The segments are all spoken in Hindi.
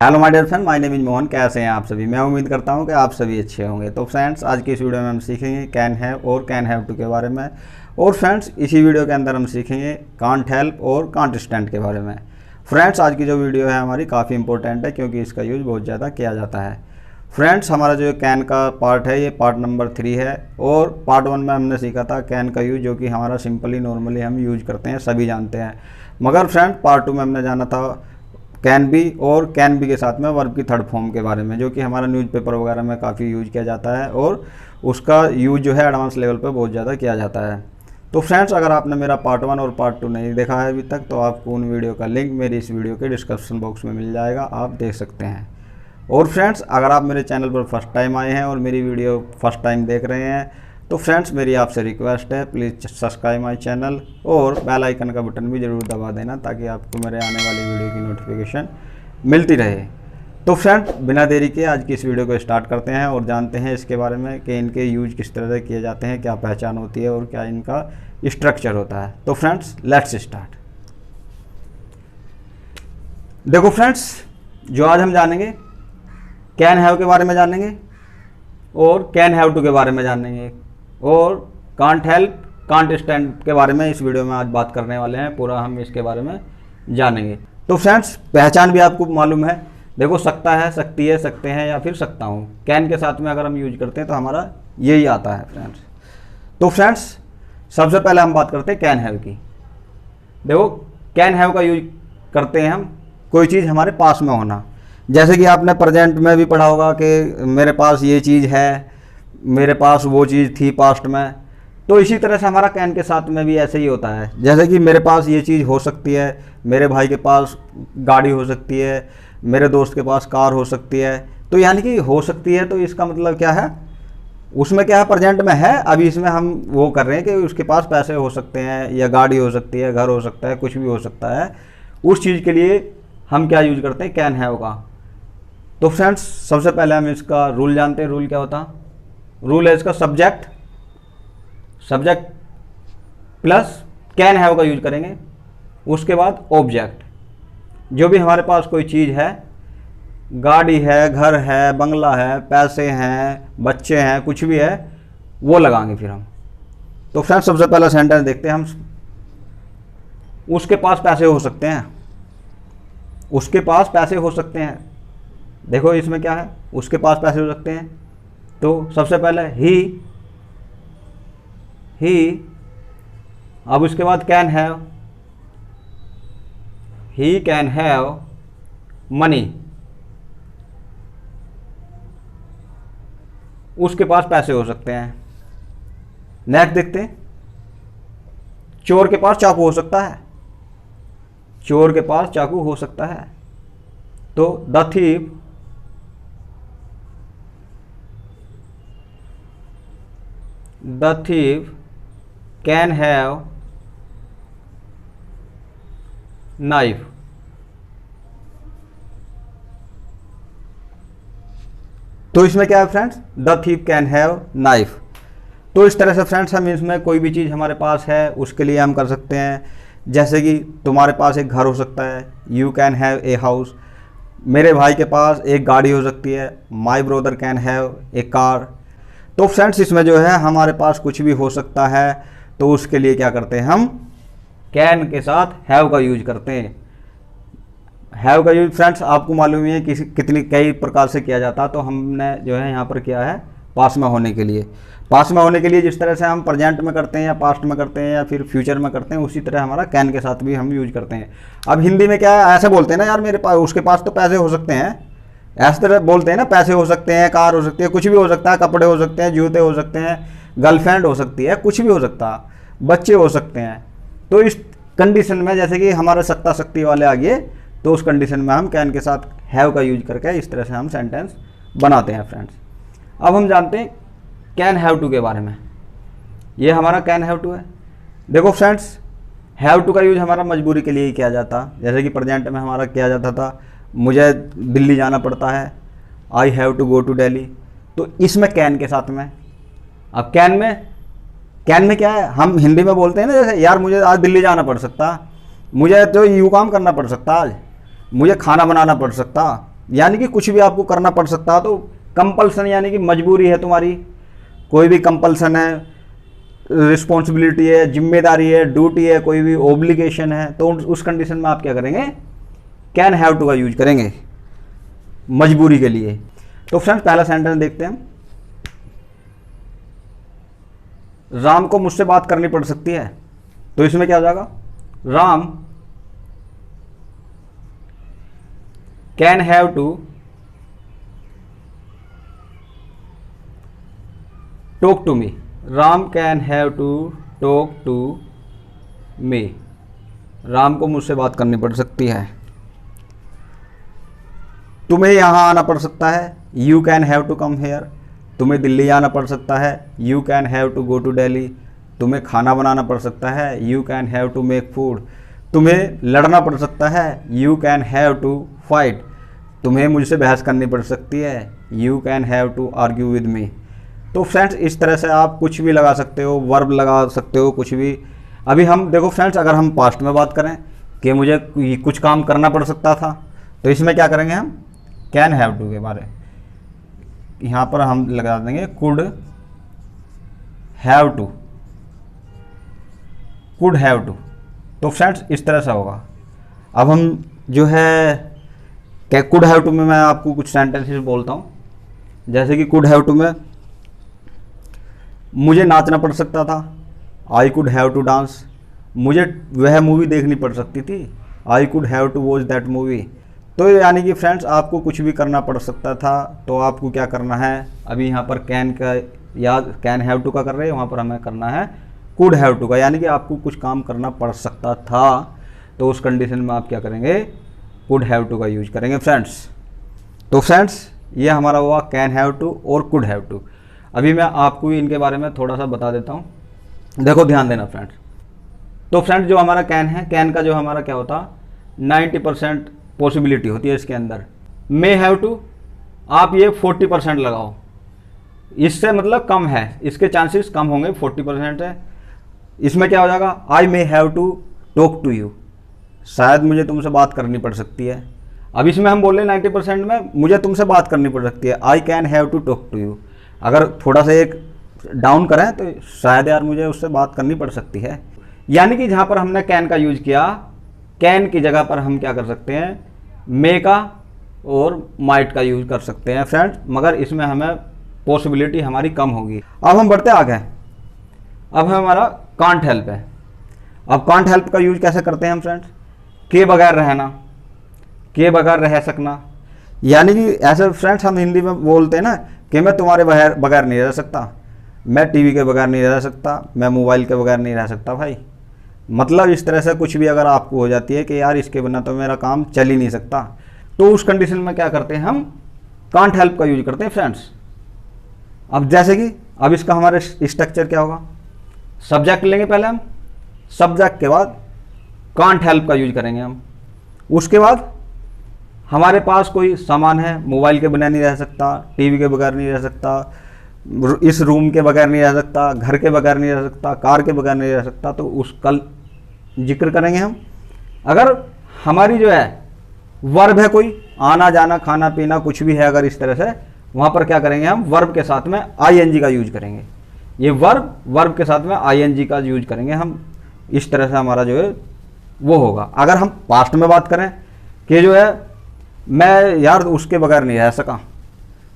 Hello my dear friend, my name is Mohan. कैसे हैं आप सभी? मैं उम्मीद करता हूं कि आप सभी अच्छे होंगे। तो फ्रेंड्स, आज की इस वीडियो में हम सीखेंगे कैन हैव और कैन हैव टू के बारे में। और फ्रेंड्स, इसी वीडियो के अंदर हम सीखेंगे कांट हेल्प और कांट स्टैंड के बारे में। फ्रेंड्स, आज की जो वीडियो है हमारी काफ़ी इंपॉर्टेंट है क्योंकि इसका यूज़ बहुत ज़्यादा किया जाता है। फ्रेंड्स, हमारा जो कैन का पार्ट है ये पार्ट नंबर 3 है। और पार्ट 1 में हमने सीखा था कैन का यूज़, जो कि हमारा सिंपली नॉर्मली हम यूज करते हैं, सभी जानते हैं। मगर फ्रेंड, पार्ट 2 में हमने जाना था कैन बी और कैन बी के साथ में वर्ब की थर्ड फॉर्म के बारे में, जो कि हमारा न्यूज़पेपर वगैरह में काफ़ी यूज किया जाता है और उसका यूज जो है एडवांस लेवल पे बहुत ज़्यादा किया जाता है। तो फ्रेंड्स, अगर आपने मेरा पार्ट 1 और पार्ट 2 नहीं देखा है अभी तक, तो आपको उन वीडियो का लिंक मेरी इस वीडियो के डिस्क्रिप्शन बॉक्स में मिल जाएगा, आप देख सकते हैं। और फ्रेंड्स, अगर आप मेरे चैनल पर फर्स्ट टाइम आए हैं और मेरी वीडियो फर्स्ट टाइम देख रहे हैं, तो फ्रेंड्स मेरी आपसे रिक्वेस्ट है, प्लीज़ सब्सक्राइब माय चैनल और बेल आइकन का बटन भी ज़रूर दबा देना ताकि आपको मेरे आने वाली वीडियो की नोटिफिकेशन मिलती रहे। तो फ्रेंड, बिना देरी के आज की इस वीडियो को स्टार्ट करते हैं और जानते हैं इसके बारे में कि इनके यूज किस तरह से किए जाते हैं, क्या पहचान होती है और क्या इनका स्ट्रक्चर होता है। तो फ्रेंड्स, लेट्स स्टार्ट। देखो फ्रेंड्स, जो आज हम जानेंगे कैन हैव के बारे में जानेंगे और कैन हैव टू के बारे में जानेंगे और कांट हेल्प कांट स्टैंड के बारे में इस वीडियो में आज बात करने वाले हैं। पूरा हम इसके बारे में जानेंगे। तो फ्रेंड्स, पहचान भी आपको मालूम है। देखो, सकता है, सकती है, सकते हैं या फिर सकता हूँ, कैन के साथ में अगर हम यूज करते हैं तो हमारा यही आता है फ्रेंड्स। तो फ्रेंड्स, सबसे पहले हम बात करते हैं कैन हैव की। देखो, कैन हैव का यूज करते हैं हम कोई चीज़ हमारे पास में होना। जैसे कि आपने प्रेजेंट में भी पढ़ा होगा कि मेरे पास ये चीज़ है, मेरे पास वो चीज़ थी पास्ट में। तो इसी तरह से हमारा कैन के साथ में भी ऐसे ही होता है। जैसे कि मेरे पास ये चीज़ हो सकती है, मेरे भाई के पास गाड़ी हो सकती है, मेरे दोस्त के पास कार हो सकती है। तो यानी कि हो सकती है, तो इसका मतलब क्या है, उसमें क्या है, प्रेजेंट में है। अभी इसमें हम वो कर रहे हैं कि उसके पास पैसे हो सकते हैं या गाड़ी हो सकती है, घर हो सकता है, कुछ भी हो सकता है। उस चीज़ के लिए हम क्या यूज करते हैं, कैन हैव का। तो फ्रेंड्स, सबसे पहले हम इसका रूल जानते हैं। रूल क्या होता है? रूल है इसका सब्जेक्ट प्लस कैन हैव का यूज करेंगे। उसके बाद ऑब्जेक्ट, जो भी हमारे पास कोई चीज़ है, गाड़ी है, घर है, बंगला है, पैसे हैं, बच्चे हैं, कुछ भी है, वो लगाएंगे फिर हम। तो फ्रेंड्स, सबसे पहला सेंटेंस देखते हैं हम। उसके पास पैसे हो सकते हैं। उसके पास पैसे हो सकते हैं। देखो इसमें क्या है, उसके पास पैसे हो सकते हैं। तो सबसे पहले ही, अब उसके बाद can have, he can have money. उसके पास पैसे हो सकते हैं। नेक्स्ट देखते हैं, चोर के पास चाकू हो सकता है। चोर के पास चाकू हो सकता है। तो the thief can have knife. तो इसमें क्या है friends, the thief can have knife. तो इस तरह से फ्रेंड्स, हम इसमें कोई भी चीज़ हमारे पास है उसके लिए हम कर सकते हैं। जैसे कि तुम्हारे पास एक घर हो सकता है, you can have a house. मेरे भाई के पास एक गाड़ी हो सकती है, my brother can have a car. तो फ्रेंड्स, इसमें जो है हमारे पास कुछ भी हो सकता है, तो उसके लिए क्या करते हैं, हम कैन के साथ हैव का यूज करते हैं। हैव का यूज फ्रेंड्स आपको मालूम ही है कि कितनी कई प्रकार से किया जाता है। तो हमने जो है यहाँ पर किया है पास में होने के लिए। पास में होने के लिए जिस तरह से हम प्रेजेंट में करते हैं या पास्ट में करते हैं या फिर फ्यूचर में करते हैं, उसी तरह हमारा कैन के साथ भी हम यूज करते हैं। अब हिंदी में क्या है, ऐसे बोलते हैं ना, यार मेरे पास, उसके पास तो पैसे हो सकते हैं, ऐसे तरह बोलते हैं ना, पैसे हो सकते हैं, कार हो सकती है, कुछ भी हो सकता है, कपड़े हो सकते हैं, जूते हो सकते हैं, गर्लफ्रेंड हो सकती है, कुछ भी हो सकता है, बच्चे हो सकते हैं। तो इस कंडीशन में जैसे कि हमारा सत्ता शक्ति वाले आ गए, तो उस कंडीशन में हम कैन के साथ हैव का यूज करके इस तरह से हम सेंटेंस बनाते हैं फ्रेंड्स। अब हम जानते हैं कैन हैव टू के बारे में। ये हमारा कैन हैव टू है। देखो फ्रेंड्स, हैव टू का यूज हमारा मजबूरी के लिए ही किया जाता। जैसे कि प्रेजेंट में हमारा किया जाता था, मुझे दिल्ली जाना पड़ता है, I have to go to Delhi. तो इसमें कैन के साथ में, अब कैन में क्या है, हम हिंदी में बोलते हैं ना, जैसे यार मुझे आज दिल्ली जाना पड़ सकता, मुझे तो यूँ काम करना पड़ सकता, आज मुझे खाना बनाना पड़ सकता, यानी कि कुछ भी आपको करना पड़ सकता है। तो कंपल्सन यानी कि मजबूरी है तुम्हारी, कोई भी कंपल्सन है, रिस्पॉन्सिबिलिटी है, जिम्मेदारी है, ड्यूटी है, कोई भी ओब्लिगेशन है, तो उस कंडीशन में आप क्या करेंगे, कैन हैव टू का यूज करेंगे मजबूरी के लिए। तो फ्रेंड्स पहला सेंटेंस देखते हैं। राम को मुझसे बात करनी पड़ सकती है, तो इसमें क्या हो जाएगा, Ram can have to talk to me. Ram can have to talk to me. Ram को मुझसे बात करनी पड़ सकती है। तुम्हें यहाँ आना पड़ सकता है, you can have to come here. तुम्हें दिल्ली आना पड़ सकता है, you can have to go to Delhi. तुम्हें खाना बनाना पड़ सकता है, you can have to make food. तुम्हें लड़ना पड़ सकता है, you can have to fight. तुम्हें मुझसे बहस करनी पड़ सकती है, you can have to argue with me. तो फ्रेंड्स इस तरह से आप कुछ भी लगा सकते हो, वर्ब लगा सकते हो, कुछ भी। अभी हम देखो फ्रेंड्स, अगर हम पास्ट में बात करें कि मुझे कुछ काम करना पड़ सकता था, तो इसमें क्या करेंगे हम, कैन हैव टू के बारे, यहाँ पर हम लगा देंगे could have to, could have to. तो फ्रेंड्स इस तरह से होगा। अब हम जो है क्या, कुड हैव टू में मैं आपको कुछ सेंटेंसेस बोलता हूँ, जैसे कि कुड हैव टू में मुझे नाचना पड़ सकता था, I could have to dance. मुझे वह मूवी देखनी पड़ सकती थी, I could have to watch that movie. तो यानी कि फ्रेंड्स आपको कुछ भी करना पड़ सकता था, तो आपको क्या करना है, अभी यहाँ पर कैन का याद, कैन हैव टू का कर रहे हैं, वहाँ पर हमें करना है कुड हैव टू का, यानी कि आपको कुछ काम करना पड़ सकता था, तो उस कंडीशन में आप क्या करेंगे, कुड हैव टू का यूज करेंगे फ्रेंड्स। तो फ्रेंड्स ये हमारा हुआ कैन हैव टू और कुड हैव टू। अभी मैं आपको इनके बारे में थोड़ा सा बता देता हूँ, देखो ध्यान देना फ्रेंड्स। तो फ्रेंड्स जो हमारा कैन है, कैन का जो हमारा क्या होता, 90% पॉसिबिलिटी होती है इसके अंदर। मे हैव टू आप ये 40% लगाओ, इससे मतलब कम है, इसके चांसेस कम होंगे, 40% है। इसमें क्या हो जाएगा, I may have to talk to you, शायद मुझे तुमसे बात करनी पड़ सकती है। अब इसमें हम बोल रहे हैं 90% में मुझे तुमसे बात करनी पड़ सकती है, I can have to talk to you. अगर थोड़ा सा एक डाउन करें तो शायद यार मुझे उससे बात करनी पड़ सकती है। यानी कि जहाँ पर हमने कैन का यूज किया, कैन की जगह पर हम क्या कर सकते हैं, मे का और माइट का यूज कर सकते हैं फ्रेंड्स, मगर इसमें हमें पॉसिबिलिटी हमारी कम होगी। अब हम बढ़ते आगे, अब हमारा कांट हेल्प है। अब कांट हेल्प का यूज कैसे करते हैं हम फ्रेंड्स, के बगैर रहना, के बगैर रह सकना। यानी कि ऐसे फ्रेंड्स हम हिंदी में बोलते हैं ना कि मैं तुम्हारे बगैर नहीं रह सकता, मैं टीवी के बगैर नहीं रह सकता, मैं मोबाइल के बगैर नहीं रह सकता भाई। मतलब इस तरह से कुछ भी अगर आपको हो जाती है कि यार इसके बिना तो मेरा काम चल ही नहीं सकता, तो उस कंडीशन में क्या करते हैं, हम कांट हेल्प का यूज करते हैं फ्रेंड्स। अब जैसे कि अब इसका हमारे स्ट्रक्चर क्या होगा, सब्जेक्ट लेंगे पहले हम, सब्जेक्ट के बाद कांट हेल्प का यूज करेंगे हम। उसके बाद हमारे पास कोई सामान है, मोबाइल के बिना नहीं रह सकता, टीवी के बगैर नहीं रह सकता, इस रूम के बगैर नहीं रह सकता, घर के बगैर नहीं रह सकता, कार के बगैर नहीं रह सकता, तो उसका जिक्र करेंगे हम। अगर हमारी जो है वर्ब है, कोई आना जाना खाना पीना कुछ भी है अगर इस तरह से, वहाँ पर क्या करेंगे हम, वर्ब के साथ में आईएनजी का यूज करेंगे। ये वर्ब के साथ में आईएनजी का यूज करेंगे हम। इस तरह से हमारा जो है वो होगा। अगर हम पास्ट में बात करें कि जो है मैं यार उसके बगैर नहीं रह सका,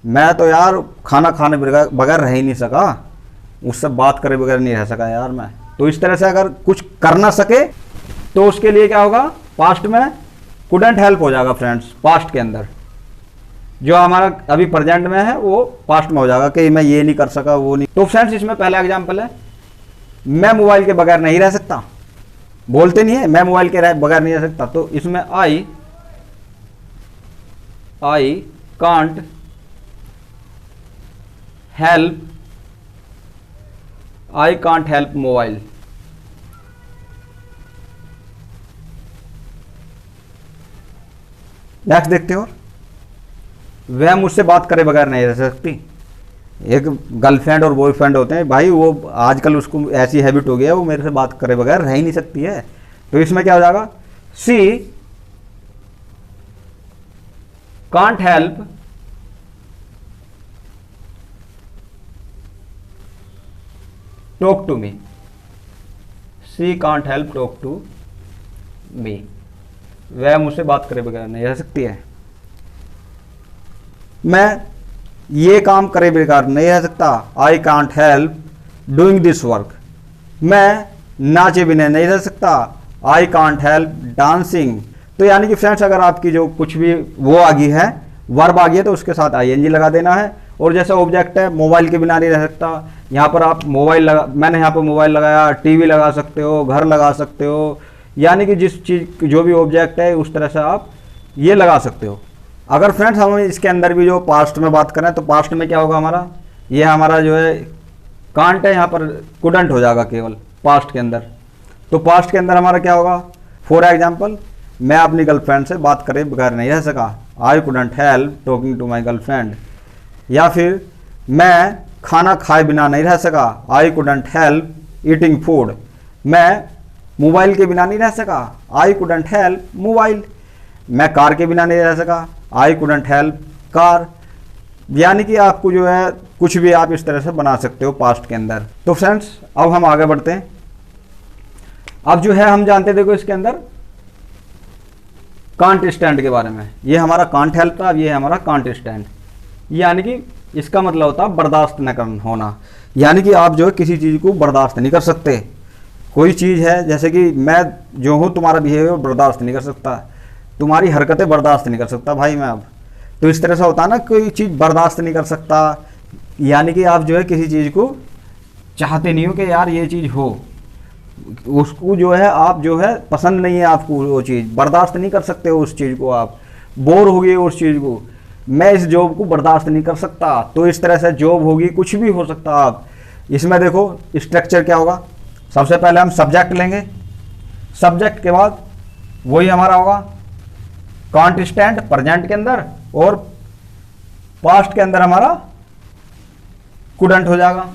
मैं तो यार खाना खाने बगैर रह ही नहीं सका, उससे बात करे बगैर नहीं रह सका यार मैं, तो इस तरह से अगर कुछ कर ना सके तो उसके लिए क्या होगा, पास्ट में कुडंट हेल्प हो जाएगा फ्रेंड्स। पास्ट के अंदर जो हमारा अभी प्रेजेंट में है वो पास्ट में हो जाएगा कि मैं ये नहीं कर सका, वो नहीं। तो फ्रेंड्स इसमें पहला एग्जाम्पल है, मैं मोबाइल के बगैर नहीं रह सकता, बोलते नहीं है मैं मोबाइल के बगैर नहीं रह सकता, तो इसमें I can't help, I can't help mobile. Next देखते हो, वह मुझसे बात करे बगैर नहीं रह सकती। एक गर्लफ्रेंड और बॉयफ्रेंड होते हैं भाई, वो आजकल उसको ऐसी हैबिट हो गई है, वो मेरे से बात करे बगैर रह ही नहीं सकती है। तो इसमें क्या हो जाएगा, she can't help talk to me, she can't help talk to me, वह मुझसे बात करे बगैर नहीं रह सकती है। मैं ये काम करे बगैर नहीं रह सकता, I can't help doing this work, मैं नाचे बिना नहीं रह सकता, आई कांट हेल्प डांसिंग। तो यानी कि फ्रेंड्स अगर आपकी जो कुछ भी वो आ गई है, वर्ब आ गई है, तो उसके साथ आईएनजी लगा देना है। और जैसा ऑब्जेक्ट है, मोबाइल के बिना नहीं रह सकता, यहाँ पर आप मोबाइल लगा, मैंने यहाँ पर मोबाइल लगाया, टीवी लगा सकते हो, घर लगा सकते हो, यानी कि जिस चीज़ जो भी ऑब्जेक्ट है उस तरह से आप ये लगा सकते हो। अगर फ्रेंड्स हम इसके अंदर भी जो पास्ट में बात करें तो पास्ट में क्या होगा हमारा, ये हमारा जो है कांट है, यहाँ पर कुडंट हो जाएगा केवल पास्ट के अंदर। तो पास्ट के अंदर हमारा क्या होगा, फॉर एग्जाम्पल मैं अपनी गर्लफ्रेंड से बात करे बगैर नहीं रह सका, I couldn't help talking to my girlfriend. या फिर मैं खाना खाए बिना नहीं रह सका, I couldn't help eating food, मैं मोबाइल के बिना नहीं रह सका, आई कुडंट हेल्प मोबाइल, मैं कार के बिना नहीं रह सका, आई कुडंट हेल्प कार। यानी कि आपको जो है कुछ भी आप इस तरह से बना सकते हो पास्ट के अंदर। तो फ्रेंड्स अब हम आगे बढ़ते हैं। अब जो है हम जानते, देखो इसके अंदर कांट स्टैंड के बारे में, ये हमारा कांट हेल्प था, अब ये है हमारा कांट स्टैंड। यानी कि इसका मतलब होता है बर्दाश्त न कर होना, यानी कि आप जो है किसी चीज़ को बर्दाश्त नहीं कर सकते। कोई चीज़ है जैसे कि मैं जो हूँ तुम्हारा बिहेवियर बर्दाश्त नहीं कर सकता, तुम्हारी हरकतें बर्दाश्त नहीं कर सकता भाई मैं अब। तो इस तरह से होता है ना, कोई चीज़ बर्दाश्त नहीं कर सकता, यानी कि आप जो है किसी चीज़ को चाहते नहीं हो कि यार ये चीज़ हो, उसको जो है आप जो है पसंद नहीं है आपको, वो चीज़ बर्दाश्त नहीं कर सकते हो उस चीज़ को, आप बोर हो गए उस चीज़ को, मैं इस जॉब को बर्दाश्त नहीं कर सकता। तो इस तरह से जॉब होगी, कुछ भी हो सकता आप। इसमें देखो स्ट्रक्चर क्या होगा, सबसे पहले हम सब्जेक्ट लेंगे, सब्जेक्ट के बाद वही हमारा होगा कांट स्टैंड प्रेजेंट के अंदर, और पास्ट के अंदर हमारा कुडंट हो जाएगा।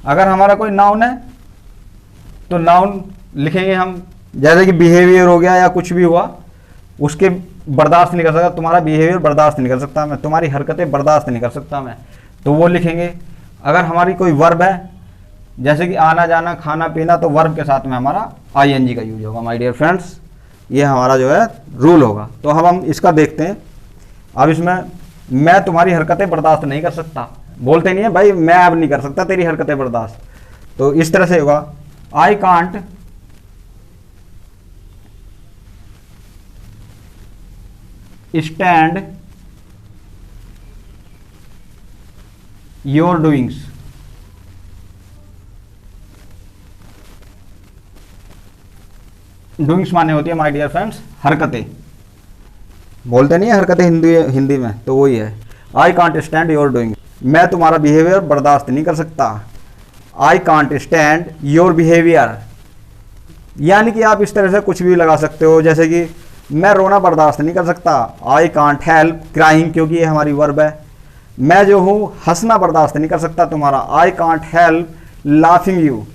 अगर हमारा कोई नाउन है तो नाउन लिखेंगे हम, जैसे कि बिहेवियर हो गया या कुछ भी हुआ, उसके बर्दाश्त नहीं कर सकता, तुम्हारा बिहेवियर बर्दाश्त नहीं कर सकता मैं, तुम्हारी हरकतें बर्दाश्त नहीं कर सकता मैं, तो वो लिखेंगे। अगर हमारी कोई वर्ब है जैसे कि आना जाना खाना पीना, तो वर्ब के साथ में हमारा आईएनजी का यूज होगा माय डियर फ्रेंड्स, ये हमारा जो है रूल होगा। तो हम इसका देखते हैं। अब इसमें मैं तुम्हारी हरकतें बर्दाश्त नहीं कर सकता, बोलते नहीं है भाई मैं अब नहीं कर सकता तेरी हरकतें बर्दाश्त, तो इस तरह से होगा I can't stand your doings, doings माने होती है माय डियर फ्रेंड्स हरकतें, बोलते नहीं है हरकतें हिंदी में, तो वही है I can't stand your doing, मैं तुम्हारा बिहेवियर बर्दाश्त नहीं कर सकता, I can't stand your behaviour. यानी कि आप इस तरह से कुछ भी लगा सकते हो, जैसे कि मैं रोना बर्दाश्त नहीं कर सकता, आई कांट हेल्प क्राइंग, क्योंकि ये हमारी वर्ब है। मैं जो हूँ हंसना बर्दाश्त नहीं कर सकता तुम्हारा, I can't help laughing you.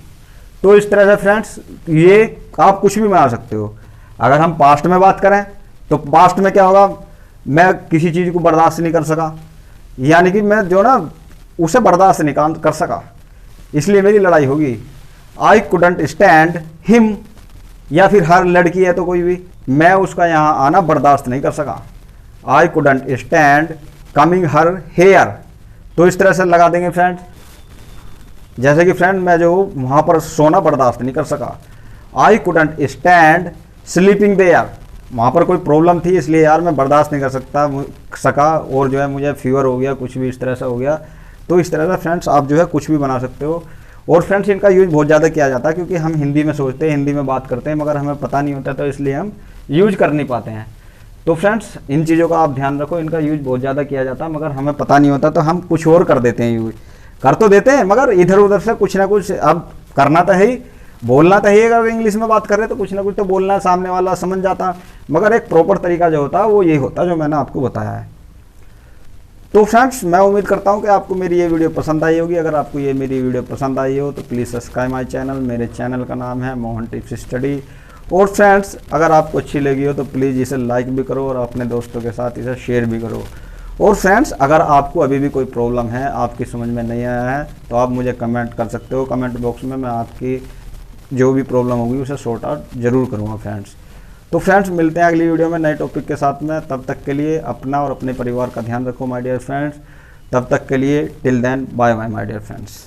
तो इस तरह से फ्रेंड्स ये आप कुछ भी बना सकते हो। अगर हम पास्ट में बात करें तो पास्ट में क्या होगा, मैं किसी चीज़ को बर्दाश्त नहीं कर सका, यानी कि मैं जो ना उसे बर्दाश्त नहीं कर सका, इसलिए मेरी लड़ाई होगी। आई कुडंट स्टैंड हिम, या फिर हर लड़की है तो कोई भी, मैं उसका यहाँ आना बर्दाश्त नहीं कर सका, I couldn't stand coming her here. तो इस तरह से लगा देंगे फ्रेंड्स, जैसे कि फ्रेंड मैं जो वहाँ पर सोना बर्दाश्त नहीं कर सका, I couldn't stand sleeping there, वहाँ पर कोई प्रॉब्लम थी इसलिए यार मैं बर्दाश्त नहीं कर सका, और जो है मुझे फीवर हो गया, कुछ भी इस तरह से हो गया। तो इस तरह से फ्रेंड्स आप जो है कुछ भी बना सकते हो। और फ्रेंड्स इनका यूज बहुत ज़्यादा किया जाता है, क्योंकि हम हिंदी में सोचते हैं, हिंदी में बात करते हैं, मगर हमें पता नहीं होता, तो इसलिए हम यूज कर नहीं पाते हैं। तो फ्रेंड्स इन चीज़ों का आप ध्यान रखो, इनका यूज बहुत ज़्यादा किया जाता है, मगर हमें पता नहीं होता, तो हम कुछ और कर देते हैं, यूज कर तो देते हैं मगर इधर उधर से कुछ ना कुछ। अब करना तो है ही, बोलना तो है ही, अगर इंग्लिश में बात कर रहे हैं तो कुछ ना कुछ तो बोलना है, सामने वाला समझ जाता, मगर एक प्रॉपर तरीका जो होता है वो ये होता है जो मैंने आपको बताया है। तो फ्रेंड्स मैं उम्मीद करता हूँ कि आपको मेरी ये वीडियो पसंद आई होगी। अगर आपको ये मेरी वीडियो पसंद आई हो तो प्लीज़ सब्सक्राइब माई चैनल। मेरे चैनल का नाम है मोहन टिप्स स्टडी, और फ्रेंड्स अगर आपको अच्छी लगी हो तो प्लीज़ इसे लाइक भी करो और अपने दोस्तों के साथ इसे शेयर भी करो। और फ्रेंड्स अगर आपको अभी भी कोई प्रॉब्लम है, आपकी समझ में नहीं आया है, तो आप मुझे कमेंट कर सकते हो कमेंट बॉक्स में। मैं आपकी जो भी प्रॉब्लम होगी उसे सॉर्ट आउट जरूर करूँगा फ्रेंड्स। तो फ्रेंड्स मिलते हैं अगली वीडियो में नए टॉपिक के साथ में। तब तक के लिए अपना और अपने परिवार का ध्यान रखो माय डियर फ्रेंड्स। तब तक के लिए till then bye bye my dear friends.